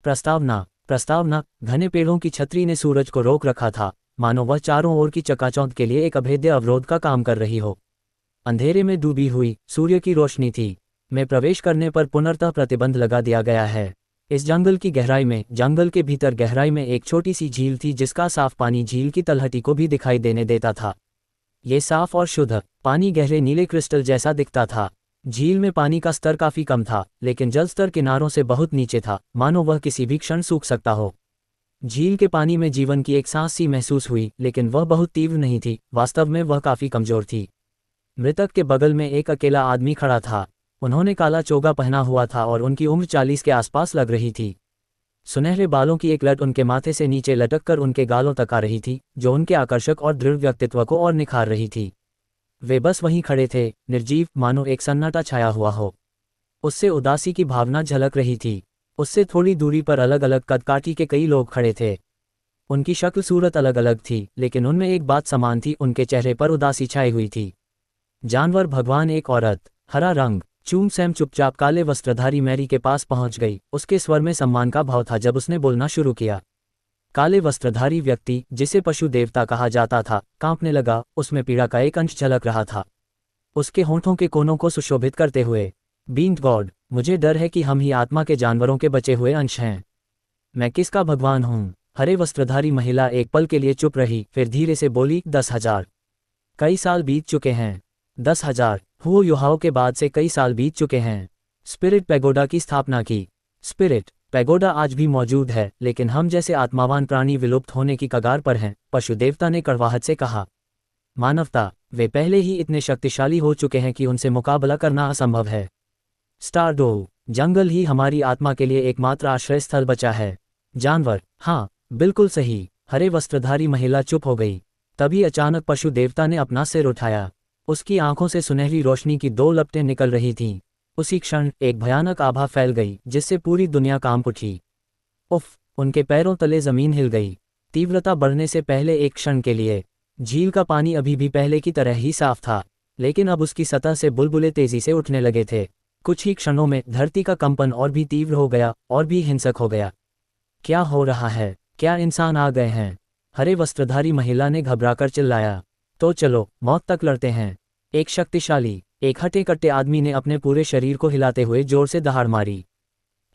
प्रस्तावना प्रस्तावना। घने पेड़ों की छतरी ने सूरज को रोक रखा था, मानो वह चारों ओर की चकाचौंध के लिए एक अभेद्य अवरोध का काम कर रही हो। अंधेरे में डूबी हुई सूर्य की रोशनी थी। में प्रवेश करने पर पुनर्तः प्रतिबंध लगा दिया गया है। इस जंगल की गहराई में, जंगल के भीतर गहराई में एक छोटी सी झील थी जिसका साफ पानी झील की तलहटी को भी दिखाई देने देता था। ये साफ और शुद्ध पानी गहरे नीले क्रिस्टल जैसा दिखता था। झील में पानी का स्तर काफी कम था, लेकिन जल स्तर किनारों से बहुत नीचे था, मानो वह किसी भी क्षण सूख सकता हो। झील के पानी में जीवन की एक सांस सी महसूस हुई, लेकिन वह बहुत तीव्र नहीं थी। वास्तव में वह काफी कमजोर थी। मृतक के बगल में एक अकेला आदमी खड़ा था। उन्होंने काला चोगा पहना हुआ था और उनकी उम्र 40 के आसपास लग रही थी। सुनहरे बालों की एक लट उनके माथे से नीचे लटक कर उनके गालों तक आ रही थी, जो उनके आकर्षक और दृढ़ व्यक्तित्व को और निखार रही थी। वे बस वहीं खड़े थे, निर्जीव, मानो एक सन्नाटा छाया हुआ हो। उससे उदासी की भावना झलक रही थी। उससे थोड़ी दूरी पर अलग अलग कदकाठी के कई लोग खड़े थे। उनकी शक्ल सूरत अलग अलग थी, लेकिन उनमें एक बात समान थी, उनके चेहरे पर उदासी छाई हुई थी। जानवर, भगवान, एक औरत, हरा रंग। चूम सैम चुपचाप काले वस्त्रधारी मैरी के पास पहुंच गई। उसके स्वर में सम्मान का भाव था जब उसने बोलना शुरू किया। काले वस्त्रधारी व्यक्ति, जिसे पशु देवता कहा जाता था, कांपने लगा। उसमें पीड़ा का एक अंश झलक रहा था, उसके होंठों के कोनों को सुशोभित करते हुए। बींट गॉड, मुझे डर है कि हम ही आत्मा के जानवरों के बचे हुए अंश हैं। मैं किसका भगवान हूँ? हरे वस्त्रधारी महिला एक पल के लिए चुप रही, फिर धीरे से बोली, 10,000। कई साल बीत चुके हैं। 10,000 हुओ युहाओं के बाद से कई साल बीत चुके हैं। स्पिरिट पैगोडा की स्थापना की। स्पिरिट पैगोडा आज भी मौजूद है, लेकिन हम जैसे आत्मावान प्राणी विलुप्त होने की कगार पर हैं, पशु देवता ने कड़वाहट से कहा। मानवता, वे पहले ही इतने शक्तिशाली हो चुके हैं कि उनसे मुकाबला करना असंभव है। स्टारडोव, जंगल ही हमारी आत्मा के लिए एकमात्र आश्रय स्थल बचा है। जानवर, हाँ बिल्कुल सही। हरे वस्त्रधारी महिला चुप हो गई। तभी अचानक पशु देवता ने अपना सिर उठाया। उसकी आंखों से सुनहरी रोशनी की 2 लपटें निकल रही थीं। उसी क्षण एक भयानक आभा फैल गई, जिससे पूरी दुनिया कांप उठी। उफ! उनके पैरों तले जमीन हिल गई। तीव्रता बढ़ने से पहले एक क्षण के लिए झील का पानी अभी भी पहले की तरह ही साफ था, लेकिन अब उसकी सतह से बुलबुले तेजी से उठने लगे थे। कुछ ही क्षणों में धरती का कंपन और भी तीव्र हो गया, और भी हिंसक हो गया। क्या हो रहा है? क्या इंसान आ गए हैं? हरे वस्त्रधारी महिला ने घबराकर चिल्लाया। तो चलो, मौत तक लड़ते हैं। एक शक्तिशाली, एक हटे कट्टे आदमी ने अपने पूरे शरीर को हिलाते हुए जोर से दहाड़ मारी।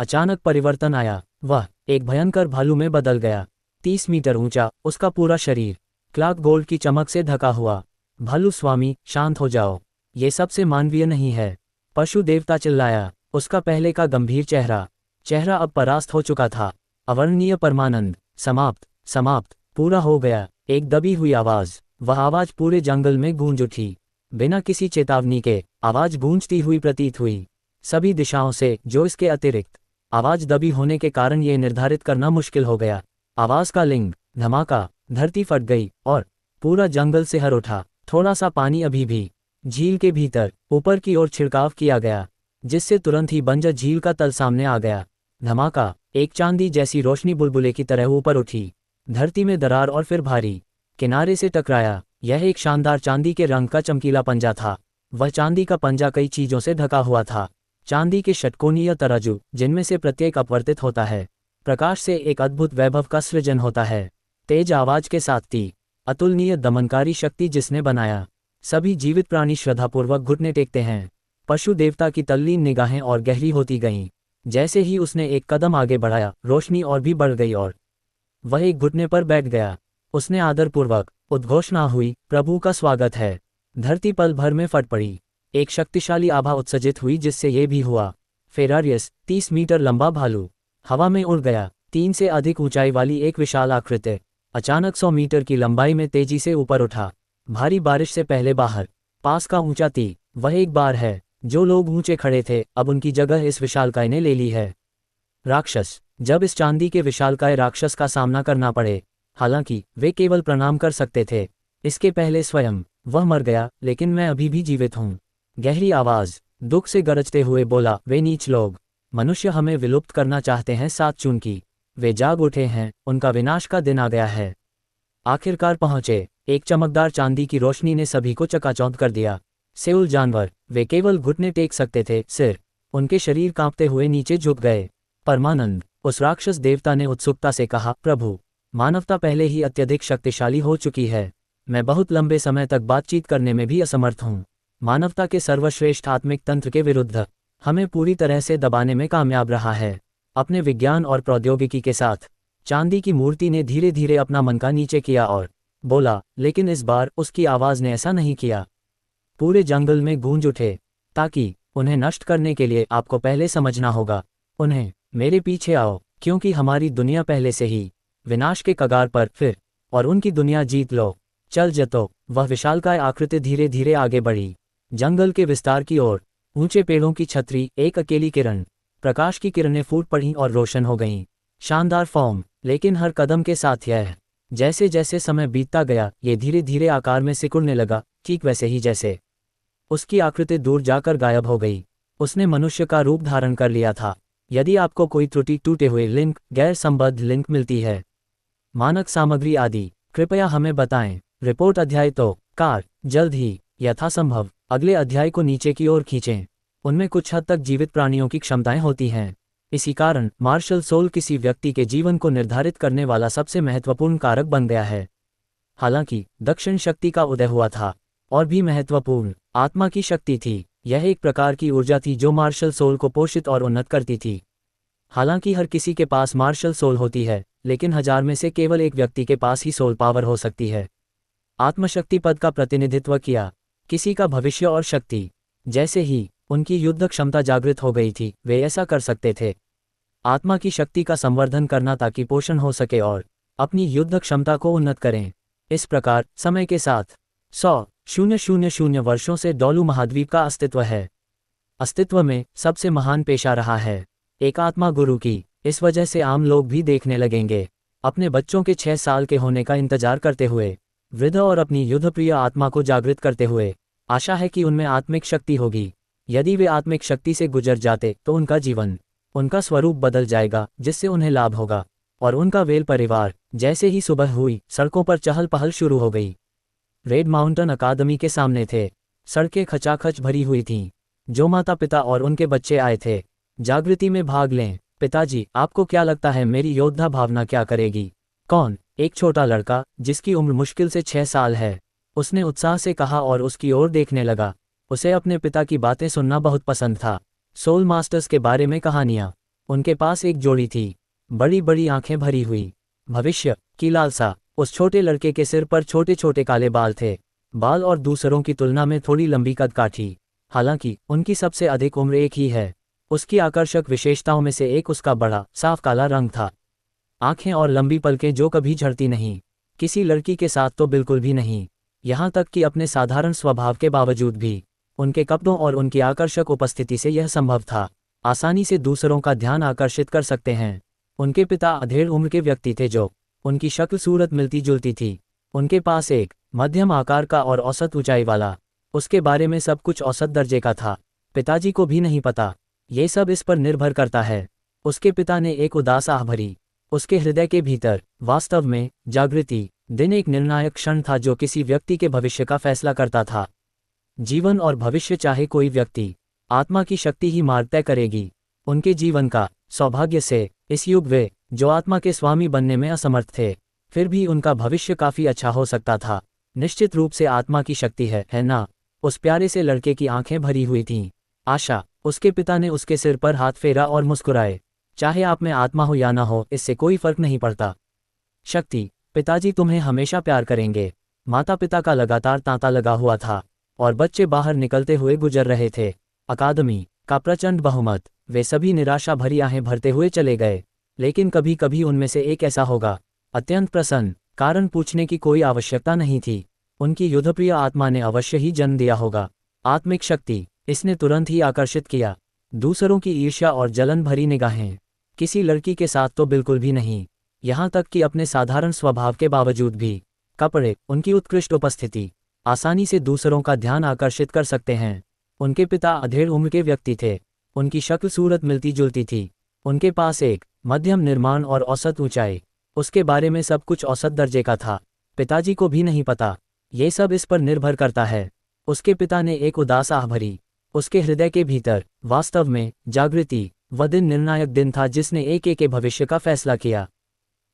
अचानक परिवर्तन आया। वह एक भयंकर भालू में बदल गया। 30 मीटर ऊंचा, उसका पूरा शरीर क्लार्क गोल्ड की चमक से ढका हुआ। भालू स्वामी, शांत हो जाओ, ये सबसे मानवीय नहीं है। पशु देवता चिल्लाया। उसका पहले का गंभीर चेहरा अब परास्त हो चुका था। अवर्णनीय परमानंद, समाप्त, समाप्त, पूरा हो गया। एक दबी हुई आवाज, वह आवाज पूरे जंगल में गूंज उठी। बिना किसी चेतावनी के आवाज गूंजती हुई प्रतीत हुई, सभी दिशाओं से, जो इसके अतिरिक्त। आवाज दबी होने के कारण यह निर्धारित करना मुश्किल हो गया। आवाज का लिंग, धमाका, धरती फट गई और पूरा जंगल सिहर उठा। थोड़ा सा पानी अभी भी झील के भीतर ऊपर की ओर छिड़काव किया गया, जिससे तुरंत ही बंजर झील का तल सामने आ गया। धमाका, एक चांदी जैसी रोशनी बुलबुले की तरह ऊपर उठी। धरती में दरार और फिर भारी किनारे से टकराया। यह एक शानदार चांदी के रंग का चमकीला पंजा था। वह चांदी का पंजा कई चीजों से ढका हुआ था। चांदी के षटकोणीय तराजू, जिनमें से प्रत्येक अपवर्तित होता है, प्रकाश से एक अद्भुत वैभव का सृजन होता है। तेज आवाज के साथ थी, अतुलनीय दमनकारी शक्ति जिसने बनाया। सभी जीवित प्राणी श्रद्धापूर्वक घुटने टेकते हैं। पशु देवता की तल्लीन निगाहें और गहरी होती गईं। जैसे ही उसने एक कदम आगे बढ़ाया, रोशनी और भी बढ़ गई और वह एक घुटने पर बैठ गया। उसने आदरपूर्वक उद्घोषणा हुई, प्रभु का स्वागत है। धरती पल भर में फट पड़ी। एक शक्तिशाली आभा उत्सर्जित हुई, जिससे ये भी हुआ। फेरारियस, 30 मीटर लंबा भालू, हवा में उड़ गया। 3 से अधिक ऊंचाई वाली एक विशाल आकृति अचानक 100 मीटर की लंबाई में तेजी से ऊपर उठा। भारी बारिश से पहले बाहर पास का ऊंचा थी। वह एक बार है, जो लोग ऊंचे खड़े थे, अब उनकी जगह इस विशालकाय ने ले ली है। राक्षस, जब इस चांदी के विशालकाय राक्षस का सामना करना पड़े, हालांकि वे केवल प्रणाम कर सकते थे, इसके पहले स्वयं वह मर गया, लेकिन मैं अभी भी जीवित हूँ। गहरी आवाज दुख से गरजते हुए बोला, वे नीच लोग, मनुष्य हमें विलुप्त करना चाहते हैं। 7 जून की वे जाग उठे हैं, उनका विनाश का दिन आ गया है। आखिरकार पहुंचे। एक चमकदार चांदी की रोशनी ने सभी को चकाचौंध कर दिया। सेउल जानवर, वे केवल घुटने टेक सकते थे, सिर उनके शरीर कांपते हुए नीचे झुक गए। परमानंद, उस राक्षस देवता ने उत्सुकता से कहा, प्रभु, मानवता पहले ही अत्यधिक शक्तिशाली हो चुकी है। मैं बहुत लंबे समय तक बातचीत करने में भी असमर्थ हूँ। मानवता के सर्वश्रेष्ठ आत्मिक तंत्र के विरुद्ध हमें पूरी तरह से दबाने में कामयाब रहा है। अपने विज्ञान और प्रौद्योगिकी के साथ चांदी की मूर्ति ने धीरे धीरे अपना मनका नीचे किया और बोला, लेकिन इस बार उसकी आवाज़ ने ऐसा नहीं किया। पूरे जंगल में गूंज उठे। ताकि उन्हें नष्ट करने के लिए आपको पहले समझना होगा। उन्हें मेरे पीछे आओ, क्योंकि हमारी दुनिया पहले से ही विनाश के कगार पर फिर और उनकी दुनिया जीत लो। चल जतो। वह विशालकाय आकृति धीरे धीरे आगे बढ़ी, जंगल के विस्तार की ओर। ऊंचे पेड़ों की छतरी, एक अकेली किरण, प्रकाश की किरणें फूट पड़ीं और रोशन हो गईं। शानदार फॉर्म, लेकिन हर कदम के साथ यह जैसे जैसे समय बीतता गया, ये धीरे धीरे आकार में सिकुड़ने लगा, ठीक वैसे ही जैसे उसकी आकृति दूर जाकर गायब हो गई। उसने मनुष्य का रूप धारण कर लिया था। यदि आपको कोई त्रुटि, टूटे हुए लिंक, गैर संबद्ध लिंक मिलती है, मानक सामग्री आदि, कृपया हमें बताएं। रिपोर्ट अध्याय तो कार जल्द ही यथासंभव अगले अध्याय को नीचे की ओर खींचें। उनमें कुछ हद तक जीवित प्राणियों की क्षमताएं होती हैं। इसी कारण मार्शल सोल किसी व्यक्ति के जीवन को निर्धारित करने वाला सबसे महत्वपूर्ण कारक बन गया है। हालांकि दक्षिण शक्ति का उदय हुआ था, और भी महत्वपूर्ण आत्मा की शक्ति थी। यह एक प्रकार की ऊर्जा थी जो मार्शल सोल को पोषित और उन्नत करती थी। हालांकि हर किसी के पास मार्शल सोल होती है, लेकिन 1000 में से केवल एक व्यक्ति के पास ही सोल पावर हो सकती है। आत्मशक्ति पद का प्रतिनिधित्व किया किसी का भविष्य और शक्ति। जैसे ही उनकी युद्ध क्षमता जागृत हो गई थी, वे ऐसा कर सकते थे। आत्मा की शक्ति का संवर्धन करना ताकि पोषण हो सके और अपनी युद्ध क्षमता को उन्नत करें। इस प्रकार समय के साथ 100,000 वर्षों से डोलू महाद्वीप का अस्तित्व है। अस्तित्व में सबसे महान पेशा रहा है एक आत्मा गुरु की। इस वजह से आम लोग भी देखने लगेंगे, अपने बच्चों के 6 साल के होने का इंतजार करते हुए, वृद्ध और अपनी युद्धप्रिय आत्मा को जागृत करते हुए, आशा है कि उनमें आत्मिक शक्ति होगी। यदि वे आत्मिक शक्ति से गुजर जाते तो उनका जीवन, उनका स्वरूप बदल जाएगा, जिससे उन्हें लाभ होगा। और उनका वेल परिवार। जैसे ही सुबह हुई, सड़कों पर चहल पहल शुरू हो गई। रेड माउंटेन अकादमी के सामने थे। सड़कें खचाखच भरी हुई थीं। जो माता पिता और उनके बच्चे आए थे जागृति में भाग लें। पिताजी, आपको क्या लगता है मेरी योद्धा भावना क्या करेगी? कौन? एक छोटा लड़का जिसकी उम्र मुश्किल से 6 साल है, उसने उत्साह से कहा और उसकी ओर देखने लगा। उसे अपने पिता की बातें सुनना बहुत पसंद था। सोल मास्टर्स के बारे में कहानियाँ। उनके पास एक जोड़ी थी, बड़ी बड़ी आंखें भरी हुई भविष्य की लालसा। उस छोटे लड़के के सिर पर छोटे छोटे काले बाल थे, बाल और दूसरों की तुलना में थोड़ी लंबी कदकाठी। हालांकि उनकी सबसे अधिक उम्र एक ही है। उसकी आकर्षक विशेषताओं में से एक उसका बड़ा साफ काला रंग था। आंखें और लंबी पलकें जो कभी झड़ती नहीं, किसी लड़की के साथ तो बिल्कुल भी नहीं। यहाँ तक कि अपने साधारण स्वभाव के बावजूद भी उनके कपड़ों और उनकी आकर्षक उपस्थिति से यह संभव था। आसानी से दूसरों का ध्यान आकर्षित कर सकते हैं। उनके पिता अधेड़ उम्र के व्यक्ति थे जो उनकी शक्ल सूरत मिलती जुलती थी। उनके पास एक मध्यम आकार का और औसत ऊंचाई वाला, उसके बारे में सब कुछ औसत दर्जे का था। पिताजी को भी नहीं पता। ये सब इस पर निर्भर करता है। उसके पिता ने एक उदास आह भरी। उसके हृदय के भीतर वास्तव में जागृति दिन एक निर्णायक क्षण था जो किसी व्यक्ति के भविष्य का फैसला करता था। जीवन और भविष्य चाहे कोई व्यक्ति, आत्मा की शक्ति ही मार्ग तय करेगी उनके जीवन का। सौभाग्य से इस युग वे जो आत्मा के स्वामी बनने में असमर्थ थे, फिर भी उनका भविष्य काफी अच्छा हो सकता था। निश्चित रूप से आत्मा की शक्ति है ना? उस प्यारे से लड़के की आंखें भरी हुई थीं। आशा। उसके पिता ने उसके सिर पर हाथ फेरा और मुस्कुराए। चाहे आप में आत्मा हो या ना हो, इससे कोई फर्क नहीं पड़ता। शक्ति। पिताजी तुम्हें हमेशा प्यार करेंगे। माता पिता का लगातार तांता लगा हुआ था और बच्चे बाहर निकलते हुए गुजर रहे थे। अकादमी का प्रचंड बहुमत। वे सभी निराशा भरी आहें भरते हुए चले गए। लेकिन कभी कभी उनमें से एक ऐसा होगा, अत्यंत प्रसन्न, कारण पूछने की कोई आवश्यकता नहीं थी। उनकी युद्धप्रिय आत्मा ने अवश्य ही जन्म दिया होगा। आत्मिक शक्ति। इसने तुरंत ही आकर्षित किया। दूसरों की ईर्ष्या और जलन भरी निगाहें। किसी लड़की के साथ तो बिल्कुल भी नहीं। यहाँ तक कि अपने साधारण स्वभाव के बावजूद भी कपड़े, उनकी उत्कृष्ट उपस्थिति आसानी से दूसरों का ध्यान आकर्षित कर सकते हैं। उनके पिता अधेड़ उम्र के व्यक्ति थे। उनकी शक्ल सूरत मिलती जुलती थी। उनके पास एक मध्यम निर्माण और औसत ऊंचाई। उसके बारे में सब कुछ औसत दर्जे का था। पिताजी को भी नहीं पता। ये सब इस पर निर्भर करता है। उसके पिता ने एक उदास आह भरी। उसके हृदय के भीतर वास्तव में जागृति वह दिन निर्णायक दिन था जिसने एक के भविष्य का फैसला किया।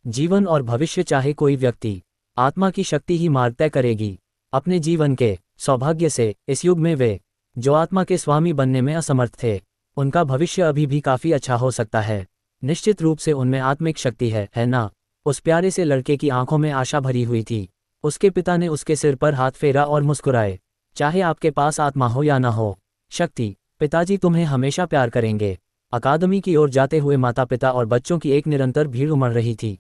जीवन और भविष्य चाहे कोई व्यक्ति, आत्मा की शक्ति ही मार्ग तय करेगी। अपने जीवन के सौभाग्य से इस युग में वे जो आत्मा के स्वामी बनने में असमर्थ थे, उनका भविष्य अभी भी काफी अच्छा हो सकता है। निश्चित रूप से उनमें आत्मिक शक्ति है ना? उस प्यारे से लड़के की आंखों में आशा भरी हुई थी। उसके पिता ने उसके सिर पर हाथ फेरा और मुस्कुराए। चाहे आपके पास आत्मा हो या ना हो, शक्ति, पिताजी तुम्हें हमेशा प्यार करेंगे। अकादमी की ओर जाते हुए माता पिता और बच्चों की एक निरंतर भीड़ उमड़ रही थी।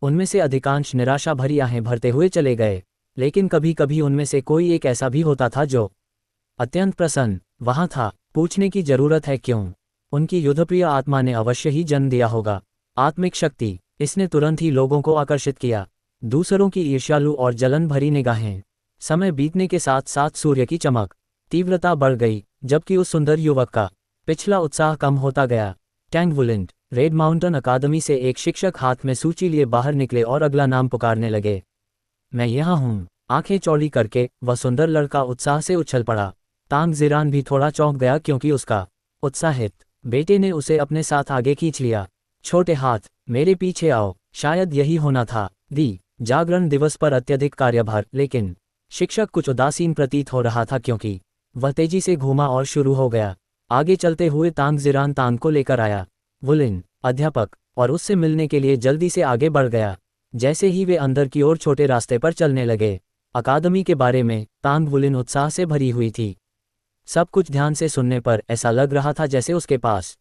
उनमें से अधिकांश निराशा भरी आहें भरते हुए चले गए, लेकिन कभी कभी उनमें से कोई एक ऐसा भी होता था जो अत्यंत प्रसन्न वहां था। पूछने की जरूरत है क्यों? उनकी युद्धप्रिय आत्मा ने अवश्य ही जन्म दिया होगा। आत्मिक शक्ति, इसने तुरंत ही लोगों को आकर्षित किया। दूसरों की ईर्ष्यालु और जलन भरी निगाहें। समय बीतने के साथ साथ सूर्य की चमक, तीव्रता बढ़ गई, जबकि उस सुंदर युवक का पिछला उत्साह कम होता गया। टैंग वुलिन, रेड माउंटेन अकादमी से एक शिक्षक हाथ में सूची लिए बाहर निकले और अगला नाम पुकारने लगे। मैं यहाँ हूँ। आंखें चौड़ी करके वह सुंदर लड़का उत्साह से उछल पड़ा। तांग ज़िरान भी थोड़ा चौंक गया क्योंकि उसका उत्साहित बेटे ने उसे अपने साथ आगे खींच लिया। छोटे हाथ, मेरे पीछे आओ। शायद यही होना था। जागरण दिवस पर अत्यधिक कार्यभार, लेकिन शिक्षक कुछ उदासीन प्रतीत हो रहा था क्योंकि वह तेजी से घूमा और शुरू हो गया। आगे चलते हुए तांग ज़िरान तांग को लेकर आया। वुलिन, अध्यापक, और उससे मिलने के लिए जल्दी से आगे बढ़ गया। जैसे ही वे अंदर की ओर छोटे रास्ते पर चलने लगे, अकादमी के बारे में तांग वुलिन उत्साह से भरी हुई थी। सब कुछ ध्यान से सुनने पर ऐसा लग रहा था जैसे उसके पास,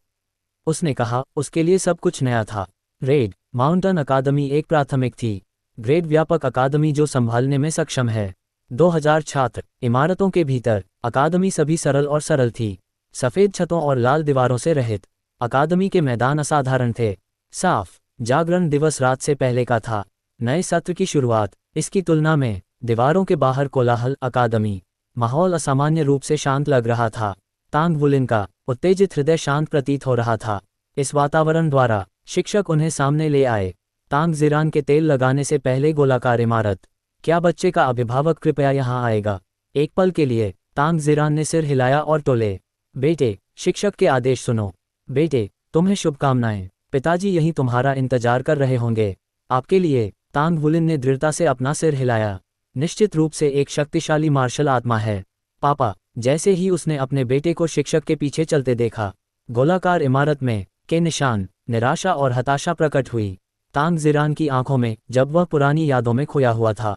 उसने कहा, उसके लिए सब कुछ नया था। रेड माउंटेन अकादमी एक प्राथमिक थी, ग्रेड व्यापक अकादमी जो संभालने में सक्षम है। 2000 छात्र, इमारतों के भीतर अकादमी सभी सरल और सरल थी, सफ़ेद छतों और लाल दीवारों से रहित। अकादमी के मैदान असाधारण थे, साफ। जागरण दिवस रात से पहले का था, नए सत्र की शुरुआत। इसकी तुलना में दीवारों के बाहर कोलाहल, अकादमी माहौल असामान्य रूप से शांत लग रहा था। तांग वुलिन का उत्तेजित हृदय शांत प्रतीत हो रहा था। इस वातावरण द्वारा शिक्षक उन्हें सामने ले आए। तांग ज़िरान के तेल लगाने से पहले गोलाकार इमारत। क्या बच्चे का अभिभावक कृपया यहाँ आएगा? एक पल के लिए तांग ज़िरान ने सिर हिलाया और टोले। बेटे, शिक्षक के आदेश सुनो। बेटे, तुम्हें शुभकामनाएं। पिताजी यहीं तुम्हारा इंतजार कर रहे होंगे आपके लिए। तांग वुलिन ने दृढ़ता से अपना सिर हिलाया। निश्चित रूप से एक शक्तिशाली मार्शल आत्मा है, पापा। जैसे ही उसने अपने बेटे को शिक्षक के पीछे चलते देखा, गोलाकार इमारत में के निशान, निराशा और हताशा प्रकट हुई तांग ज़िरान की आंखों में जब वह पुरानी यादों में खोया हुआ था।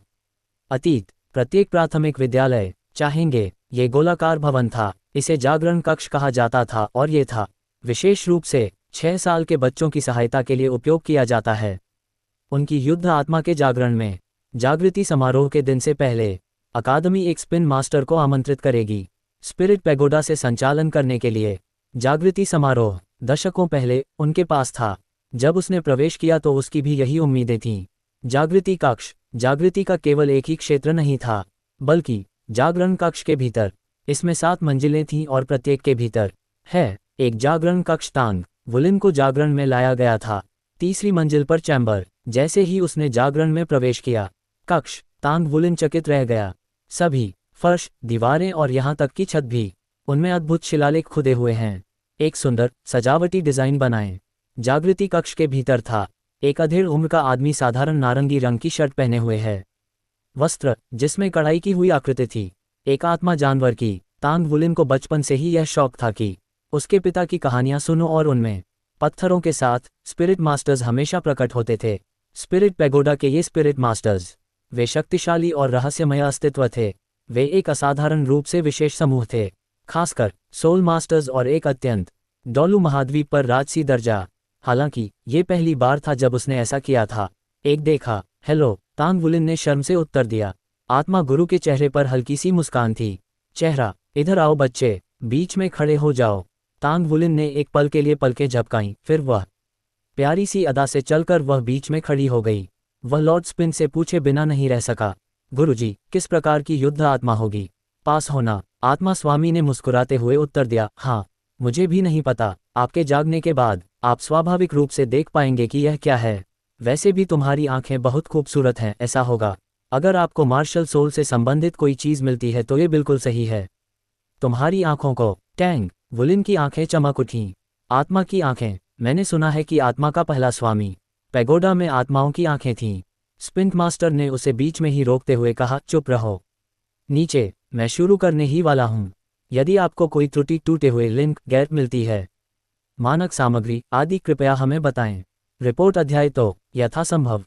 अतीत, प्रत्येक प्राथमिक विद्यालय चाहेंगे ये गोलाकार भवन था। इसे जागरण कक्ष कहा जाता था और ये था विशेष रूप से 6 साल के बच्चों की सहायता के लिए उपयोग किया जाता है। उनकी युद्ध आत्मा के जागरण में जागृति समारोह के दिन से पहले अकादमी एक स्पिन मास्टर को आमंत्रित करेगी स्पिरिट पैगोडा से संचालन करने के लिए। जागृति समारोह दशकों पहले उनके पास था। जब उसने प्रवेश किया तो उसकी भी यही उम्मीदें थीं। जागृति कक्ष, जागृति का केवल एक ही क्षेत्र नहीं था, बल्कि जागरण कक्ष के भीतर इसमें 7 मंजिलें थीं और प्रत्येक के भीतर है एक जागरण कक्ष। तांग वुलिन को जागरण में लाया गया था। तीसरी मंजिल पर चैम्बर। जैसे ही उसने जागरण में प्रवेश किया, कक्ष, तांग वुलिन चकित रह गया। सभी फर्श, दीवारें और यहाँ तक कि छत भी, उनमें अद्भुत शिलालेख खुदे हुए हैं। एक सुंदर सजावटी डिजाइन बनाएं। जागृति कक्ष के भीतर था एक अधेड़ उम्र का आदमी साधारण नारंगी रंग की शर्ट पहने हुए है, वस्त्र जिसमें कढ़ाई की हुई आकृति थी, एक आत्मा जानवर की। तांग वुलिन को बचपन से ही यह शौक था कि उसके पिता की कहानियां सुनो और उनमें पत्थरों के साथ स्पिरिट मास्टर्स हमेशा प्रकट होते थे। स्पिरिट पैगोडा के ये स्पिरिट मास्टर्स, वे शक्तिशाली और रहस्यमय अस्तित्व थे। वे एक असाधारण रूप से विशेष समूह थे, खासकर सोल मास्टर्स और एक अत्यंत डोलू महाद्वीप पर राजसी दर्जा। हालांकि ये पहली बार था जब उसने ऐसा किया था। एक देखा, हेलो, तांग वुलिन ने शर्म से उत्तर दिया। आत्मा गुरु के चेहरे पर हल्की सी मुस्कान थी। चेहरा, इधर आओ बच्चे, बीच में खड़े हो जाओ। तांग वुलिन ने एक पल के लिए पलकें झपकाईं, फिर वह प्यारी सी अदा से चलकर वह बीच में खड़ी हो गई। वह लॉर्ड स्पिन से पूछे बिना नहीं रह सका, गुरुजी, किस प्रकार की युद्ध आत्मा होगी? पास होना, आत्मा स्वामी ने मुस्कुराते हुए उत्तर दिया। हाँ, मुझे भी नहीं पता। आपके जागने के बाद आप स्वाभाविक रूप से देख पाएंगे कि यह क्या है। वैसे भी तुम्हारी आंखें बहुत खूबसूरत हैं। ऐसा होगा, अगर आपको मार्शल सोल से संबंधित कोई चीज मिलती है तो ये बिल्कुल सही है। तुम्हारी आंखों को। टैंग वुलिन की आंखें चमक उठीं। आत्मा की आंखें। मैंने सुना है कि आत्मा का पहला स्वामी पैगोडा में आत्माओं की आंखें थीं। स्पिंक मास्टर ने उसे बीच में ही रोकते हुए कहा, चुप रहो। नीचे, मैं शुरू करने ही वाला हूँ। यदि आपको कोई त्रुटि, टूटे हुए लिंक, गैप मिलती है, मानक सामग्री आदि, कृपया हमें बताएं। रिपोर्ट अध्याय तो यथासंभव